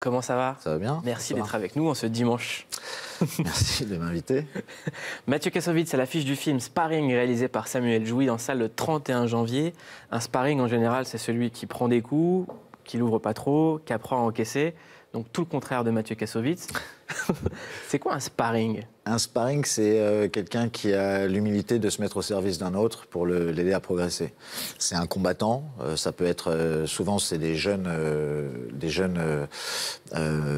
comment ça va? Ça va bien. Merci d'être avec nous en ce dimanche. Merci de m'inviter. Mathieu Kassovitz, c'est l'affiche du film Sparring réalisé par Samuel Jouy en salle le 31 janvier. Un sparring en général, c'est celui qui prend des coups, qui l'ouvre pas trop, qui apprend à encaisser. Donc tout le contraire de Mathieu Kassovitz. C'est quoi un sparring? Un sparring, c'est quelqu'un qui a l'humilité de se mettre au service d'un autre pour l'aider à progresser. C'est un combattant, ça peut être, souvent c'est des jeunes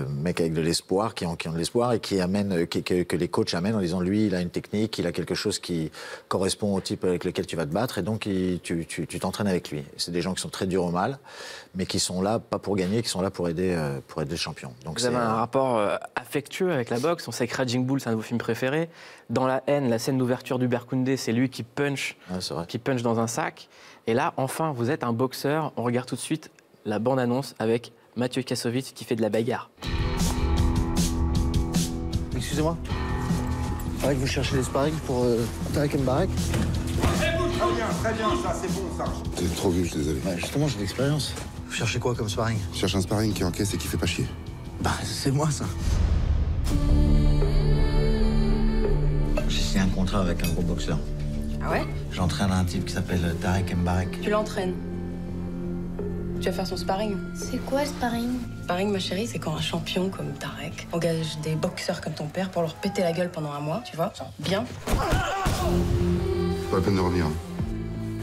mecs avec de l'espoir, qui ont de l'espoir et que les coachs amènent en disant lui, il a une technique, il a quelque chose qui correspond au type avec lequel tu vas te battre et donc tu t'entraînes avec lui. C'est des gens qui sont très durs au mal, mais qui sont là, pas pour gagner, qui sont là pour aider le champion. Donc vous avez un rapport affectueux avec la boxe. On sait que Raging Bull, c'est un de vos films préférés. Dans La Haine, la scène d'ouverture d'Hubert Koundé, c'est lui qui punch dans un sac. Et là, enfin, vous êtes un boxeur. On regarde tout de suite la bande-annonce avec Mathieu Kassovitz qui fait de la bagarre. Excusez-moi. Pareil que vous cherchez des sparring pour Tarek Mbarek. Très bien, ça, c'est bon, ça. T'es trop vieux, je suis désolé. Bah, justement, j'ai de l'expérience. Vous cherchez quoi comme sparring? Je cherche un sparring qui encaisse et qui fait pas chier. Bah, c'est moi, ça. J'ai signé un contrat avec un gros boxeur. Ah ouais? J'entraîne un type qui s'appelle Tarek Mbarek. Tu l'entraînes? Tu vas faire son sparring? C'est quoi le sparring? Sparring, ma chérie, c'est quand un champion comme Tarek engage des boxeurs comme ton père pour leur péter la gueule pendant un mois, tu vois? Bien. Pas la peine de revenir.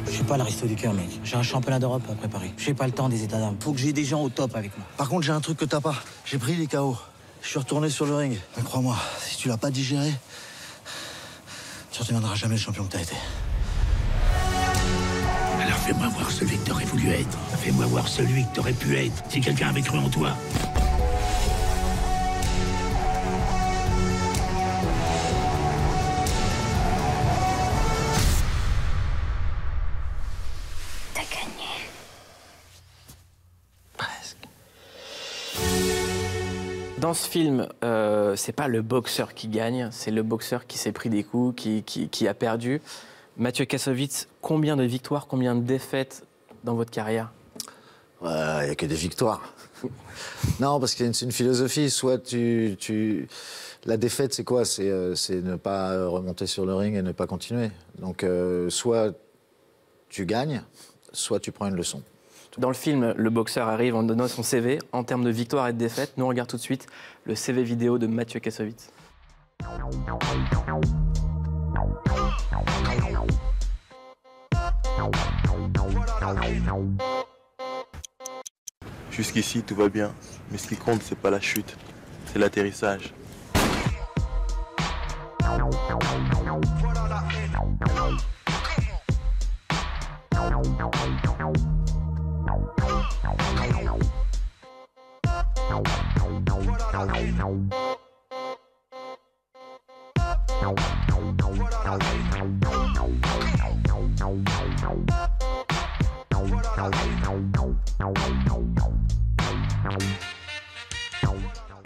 Je suis pas l'aristo du cœur, mec. J'ai un championnat d'Europe à préparer. J'ai pas le temps des états d'âme. Faut que j'ai des gens au top avec moi. Par contre, j'ai un truc que t'as pas. J'ai pris les KO. Je suis retourné sur le ring. Mais crois-moi, si tu l'as pas digéré, tu redeviendras jamais le champion que t'as été. Alors fais-moi voir celui que t'aurais voulu être. Fais-moi voir celui que t'aurais pu être si quelqu'un avait cru en toi. T'as gagné. Presque. Dans ce film, c'est pas le boxeur qui gagne, c'est le boxeur qui s'est pris des coups, qui a perdu. Mathieu Kassovitz, combien de victoires, combien de défaites dans votre carrière? Il n'y a que des victoires. Non, parce que c'est une philosophie. Soit la défaite, c'est quoi? C'est ne pas remonter sur le ring et ne pas continuer. Donc, soit tu gagnes, soit tu prends une leçon. Dans le film, le boxeur arrive en donnant son CV. En termes de victoires et de défaites, nous on regarde tout de suite le CV vidéo de Mathieu Kassovitz. Jusqu'ici, tout va bien. Mais ce qui compte, c'est pas la chute, c'est l'atterrissage.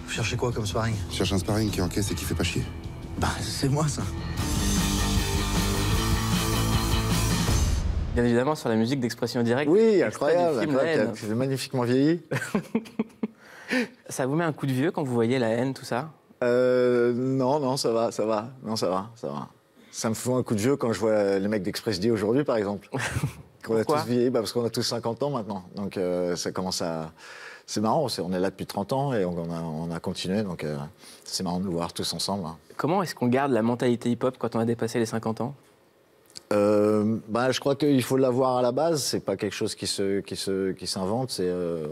Vous cherchez quoi comme sparring? Je cherche un sparring qui encaisse et qui fait pas chier. Bah, c'est moi, ça. Bien évidemment, sur la musique d'Expression Directe. Oui, extrait du incroyable. film La Haine. C'est magnifiquement vieilli. Ça vous met un coup de vieux quand vous voyez La Haine, tout ça? Non, ça va. Non, ça va. Ça me fout un coup de vieux quand je vois les mecs d'Express D aujourd'hui, par exemple. On a tous vieilli, parce qu'on a tous 50 ans maintenant. Donc ça commence à... C'est marrant, on est là depuis 30 ans et on a continué. Donc c'est marrant de nous voir tous ensemble. Hein. Comment est-ce qu'on garde la mentalité hip-hop quand on a dépassé les 50 ans? Je crois qu'il faut l'avoir à la base. C'est pas quelque chose qui s'invente.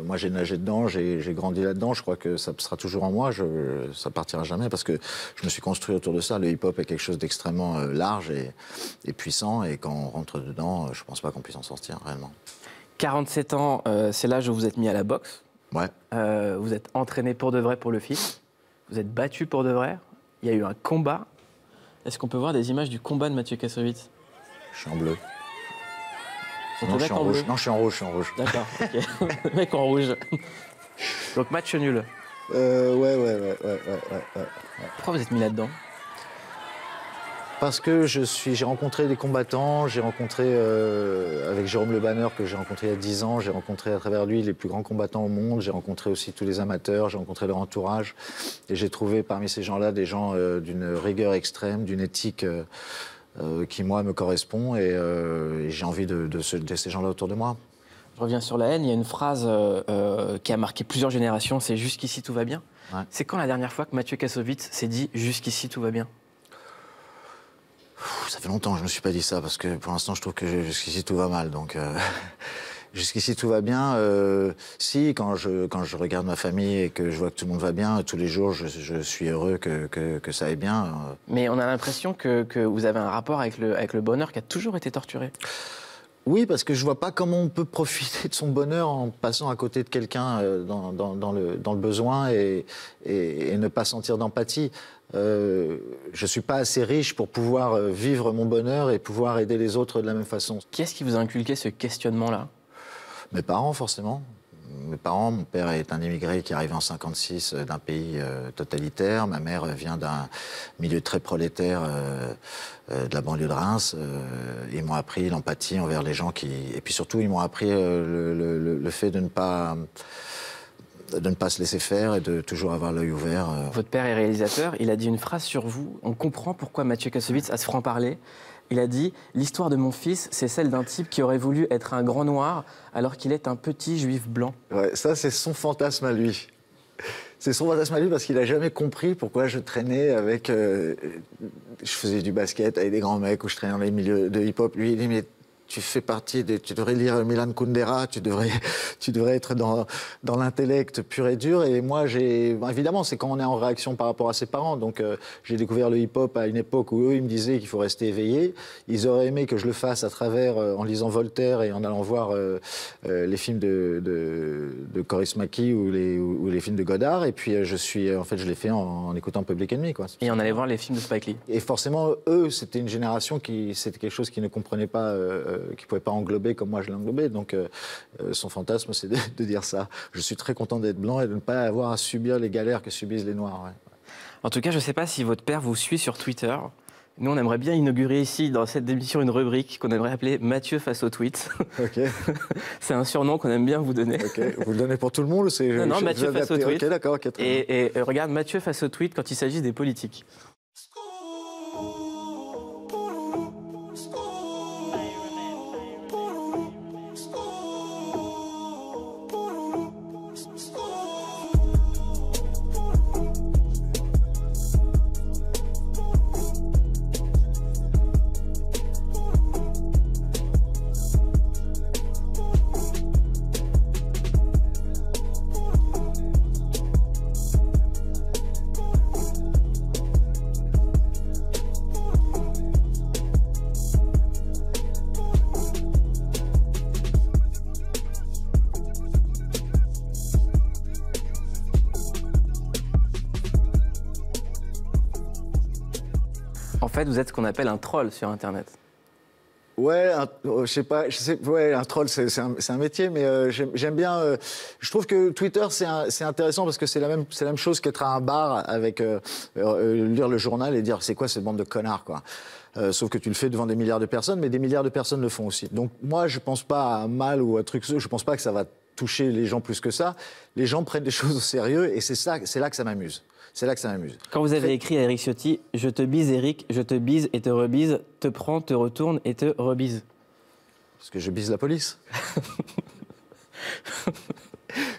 Moi, j'ai nagé dedans, j'ai grandi là-dedans. Je crois que ça sera toujours en moi. Ça partira jamais parce que je me suis construit autour de ça. Le hip-hop est quelque chose d'extrêmement large et puissant. Et quand on rentre dedans, je pense pas qu'on puisse en sortir réellement. 47 ans, c'est l'âge où vous êtes mis à la boxe. Ouais. Vous êtes entraîné pour de vrai pour le film. Vous êtes battu pour de vrai. Il y a eu un combat. Est-ce qu'on peut voir des images du combat de Mathieu Kassovitz? Je suis en bleu. Non, je suis en rouge. Non, je suis en rouge. D'accord, ok. Le mec en rouge. Donc match nul. Ouais. Pourquoi vous êtes mis là-dedans? Parce que j'ai rencontré des combattants, j'ai rencontré avec Jérôme Le Banner que j'ai rencontré il y a 10 ans, j'ai rencontré à travers lui les plus grands combattants au monde, j'ai rencontré aussi tous les amateurs, j'ai rencontré leur entourage et j'ai trouvé parmi ces gens-là des gens d'une rigueur extrême, d'une éthique qui moi me correspond et j'ai envie de ces gens-là autour de moi. Je reviens sur la haine, il y a une phrase qui a marqué plusieurs générations, c'est « jusqu'ici tout va bien ». Ouais. C'est quand la dernière fois que Mathieu Kassovitz s'est dit « jusqu'ici tout va bien » ? Ça fait longtemps que je ne me suis pas dit ça, parce que pour l'instant, je trouve que jusqu'ici, tout va mal. Donc, jusqu'ici, tout va bien. Si, quand je regarde ma famille et que je vois que tout le monde va bien, tous les jours, je suis heureux que ça aille bien. Mais on a l'impression que vous avez un rapport avec le bonheur qui a toujours été torturé. Oui, parce que je ne vois pas comment on peut profiter de son bonheur en passant à côté de quelqu'un dans le besoin et ne pas sentir d'empathie. Je ne suis pas assez riche pour pouvoir vivre mon bonheur et pouvoir aider les autres de la même façon. Qui est-ce qui vous a inculqué ce questionnement-là ? Mes parents, forcément. Mes parents, mon père est un immigré qui arrive en 1956 d'un pays totalitaire. Ma mère vient d'un milieu très prolétaire de la banlieue de Reims. Ils m'ont appris l'empathie envers les gens qui... Et puis surtout, ils m'ont appris le fait de ne pas se laisser faire et de toujours avoir l'œil ouvert. Votre père est réalisateur, il a dit une phrase sur vous. On comprend pourquoi Mathieu Kassovitz a ce franc-parler. Il a dit « L'histoire de mon fils, c'est celle d'un type qui aurait voulu être un grand noir alors qu'il est un petit juif blanc. » Ouais, ça, c'est son fantasme à lui. C'est son fantasme à lui parce qu'il n'a jamais compris pourquoi je traînais avec... je faisais du basket avec des grands mecs ou je traînais dans les milieux de hip-hop. Lui, il dit « Mais tu fais partie des... Tu devrais lire Milan Kundera, tu devrais être dans l'intellect pur et dur. » Et moi, évidemment, c'est quand on est en réaction par rapport à ses parents. Donc, j'ai découvert le hip-hop à une époque où eux, ils me disaient qu'il faut rester éveillé. Ils auraient aimé que je le fasse à travers, en lisant Voltaire et en allant voir les films de Kaurismäki ou les films de Godard. Et puis, en fait, je l'ai fait en écoutant Public Enemy, quoi. Et en allant voir les films de Spike Lee. Et forcément, eux, c'était une génération c'était quelque chose qu'ils ne comprenaient pas... qui ne pouvait pas englober comme moi je l'ai englobé. Donc son fantasme, c'est de dire ça. Je suis très content d'être blanc et de ne pas avoir à subir les galères que subissent les Noirs. Ouais. En tout cas, je ne sais pas si votre père vous suit sur Twitter. Nous, on aimerait bien inaugurer ici, dans cette émission, une rubrique qu'on aimerait appeler Mathieu face au tweet. Ok. C'est un surnom qu'on aime bien vous donner. Ok. Vous le donnez pour tout le monde ou c'est... Non, Mathieu face au tweet. Ok, d'accord. Okay, et regarde, Mathieu face au tweet quand il s'agit des politiques. En fait, vous êtes ce qu'on appelle un troll sur Internet. Ouais, ouais, un troll, c'est un métier, mais j'aime bien. Je trouve que Twitter, c'est intéressant parce que c'est la même chose qu'être à un bar avec lire le journal et dire c'est quoi cette bande de connards, quoi. Sauf que tu le fais devant des milliards de personnes, mais des milliards de personnes le font aussi. Donc moi, je pense pas à mal ou à truc. Je pense pas que ça va toucher les gens plus que ça. Les gens prennent des choses au sérieux et c'est là que ça m'amuse. C'est là que ça m'amuse. Quand vous avez écrit à Éric Ciotti « Je te bise, Éric, je te bise et te rebise, te prends, te retourne et te rebise ». Parce que je bise la police.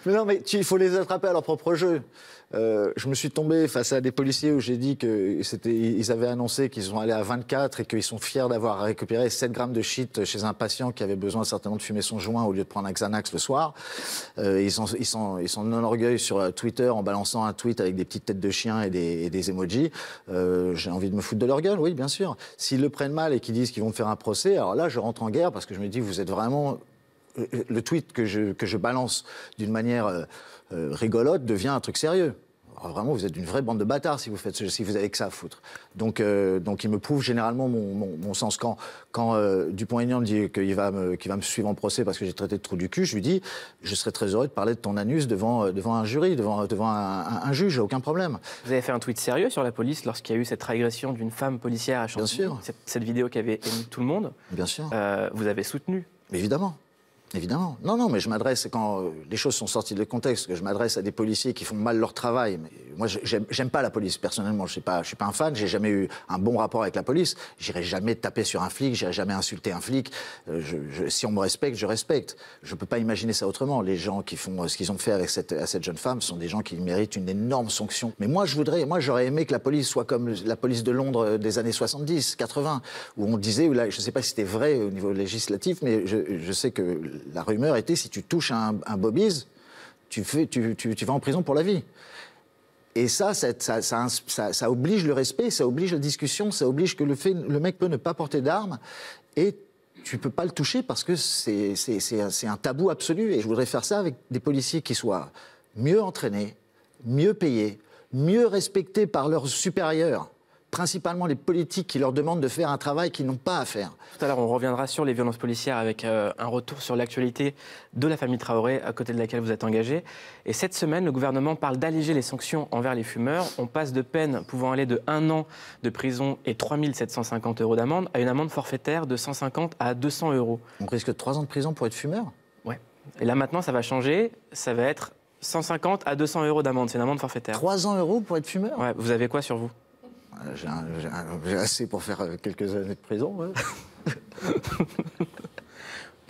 Mais non, mais il faut les attraper à leur propre jeu. Je me suis tombé face à des policiers où j'ai dit qu'ils avaient annoncé qu'ils sont allés à 24 et qu'ils sont fiers d'avoir récupéré 7 grammes de shit chez un patient qui avait besoin certainement de fumer son joint au lieu de prendre un Xanax le soir. Ils sont non orgueil sur Twitter en balançant un tweet avec des petites têtes de chiens et des emojis. J'ai envie de me foutre de leur gueule, oui, bien sûr. S'ils le prennent mal et qu'ils disent qu'ils vont me faire un procès, alors là, je rentre en guerre parce que je me dis, vous êtes vraiment... Le tweet que je balance d'une manière rigolote devient un truc sérieux. Alors vraiment, vous êtes une vraie bande de bâtards si vous avez que ça à foutre. Donc il me prouve généralement mon sens. Quand Dupont-Aignan me dit qu'il va me suivre en procès parce que j'ai traité de trou du cul, je lui dis je serais très heureux de parler de ton anus devant un jury, devant un juge, aucun problème. Vous avez fait un tweet sérieux sur la police lorsqu'il y a eu cette régression d'une femme policière à Chantilly. Bien sûr. Cette vidéo qui avait ému tout le monde. Bien sûr. Vous avez soutenu. Évidemment. Évidemment. Non, mais je m'adresse, quand les choses sont sorties de contexte, que je m'adresse à des policiers qui font mal leur travail. Mais moi, j'aime pas la police, personnellement. Je suis pas un fan, j'ai jamais eu un bon rapport avec la police. J'irai jamais taper sur un flic, j'irai jamais insulter un flic. Si on me respecte, je respecte. Je peux pas imaginer ça autrement. Les gens qui font ce qu'ils ont fait avec cette jeune femme sont des gens qui méritent une énorme sanction. Mais moi, j'aurais aimé que la police soit comme la police de Londres des années 70, 80, où on disait, je sais pas si c'était vrai au niveau législatif, mais je sais que la rumeur était, si tu touches un bobby's, tu vas en prison pour la vie. Et ça oblige le respect, ça oblige la discussion, ça oblige que le mec peut ne pas porter d'armes et tu peux pas le toucher parce que c'est un tabou absolu. Et je voudrais faire ça avec des policiers qui soient mieux entraînés, mieux payés, mieux respectés par leurs supérieurs. Principalement les politiques qui leur demandent de faire un travail qu'ils n'ont pas à faire. Tout à l'heure, on reviendra sur les violences policières avec un retour sur l'actualité de la famille Traoré, à côté de laquelle vous êtes engagé. Et cette semaine, le gouvernement parle d'alléger les sanctions envers les fumeurs. On passe de peines pouvant aller de 1 an de prison et 3 750 € d'amende à une amende forfaitaire de 150 à 200 €. On risque de 3 ans de prison pour être fumeur ? Ouais. Et là, maintenant, ça va changer. Ça va être 150 à 200 € d'amende. C'est une amende forfaitaire. 300 € pour être fumeur ? Ouais. Vous avez quoi sur vous ? J'ai assez pour faire quelques années de prison. Ouais.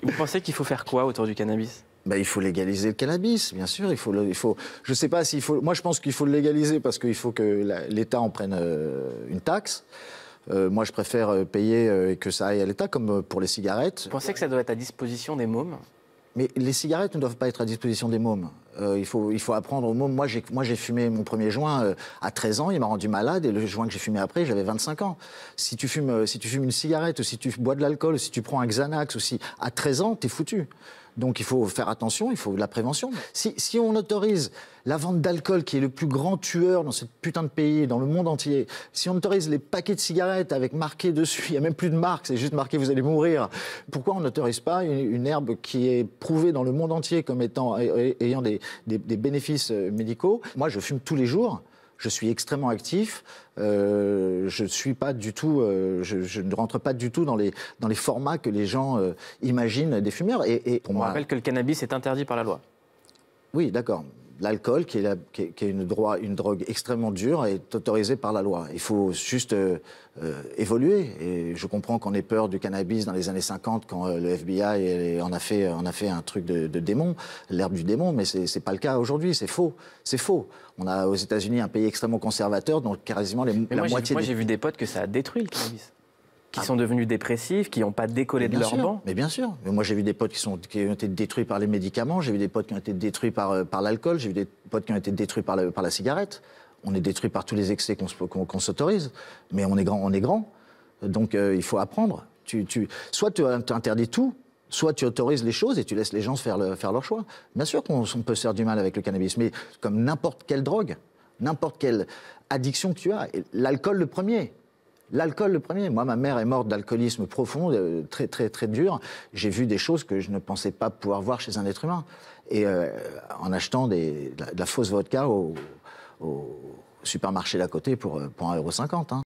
Vous pensez qu'il faut faire quoi autour du cannabis ? Il faut légaliser le cannabis, bien sûr. Je ne sais pas s'il faut. Moi, je pense qu'il faut le légaliser parce qu'il faut que l'État en prenne une taxe. Moi, je préfère payer et que ça aille à l'État, comme pour les cigarettes. Vous pensez que ça doit être à disposition des mômes ? Mais les cigarettes ne doivent pas être à disposition des mômes. Il faut apprendre aux mômes. Moi, j'ai fumé mon premier joint à 13 ans, il m'a rendu malade, et le joint que j'ai fumé après, j'avais 25 ans. Si tu fumes une cigarette, ou si tu bois de l'alcool, ou si tu prends un Xanax, ou si à 13 ans, t'es foutu. Donc il faut faire attention, il faut de la prévention. Si on autorise la vente d'alcool, qui est le plus grand tueur dans ce putain de pays, dans le monde entier, si on autorise les paquets de cigarettes avec marqué dessus, il n'y a même plus de marque, c'est juste marqué « vous allez mourir », pourquoi on n'autorise pas une herbe qui est prouvée dans le monde entier comme ayant des bénéfices médicaux ? Moi, je fume tous les jours. Je suis extrêmement actif. Je suis pas du tout. Je ne rentre pas du tout dans les formats que les gens imaginent des fumeurs. Et pour On moi, rappelle que le cannabis est interdit par la loi. Oui, d'accord. L'alcool, qui est une drogue extrêmement dure, est autorisé par la loi. Il faut juste évoluer. Et je comprends qu'on ait peur du cannabis dans les années 50, quand le FBI en a fait un truc de démon, l'herbe du démon, mais c'est pas le cas aujourd'hui. C'est faux. C'est faux. On a aux États-Unis un pays extrêmement conservateur, donc quasiment la moitié. Moi, j'ai vu des potes que ça a détruit le cannabis. Qui sont devenus dépressifs, qui n'ont pas décollé de leur banc. Mais bien sûr. Mais moi, j'ai vu des potes qui ont été détruits par les médicaments, j'ai vu des potes qui ont été détruits par l'alcool, j'ai vu des potes qui ont été détruits par la cigarette. On est détruits par tous les excès qu'on s'autorise. Mais on est grand. Donc, il faut apprendre. Soit tu interdis tout, soit tu autorises les choses et tu laisses les gens faire leur choix. Bien sûr qu'on peut se faire du mal avec le cannabis, mais comme n'importe quelle drogue, n'importe quelle addiction que tu as, l'alcool le premier. L'alcool, le premier. Moi, ma mère est morte d'alcoolisme profond, très, très, très dur. J'ai vu des choses que je ne pensais pas pouvoir voir chez un être humain. Et en achetant de la fausse vodka au supermarché d'à côté pour 1,50 €.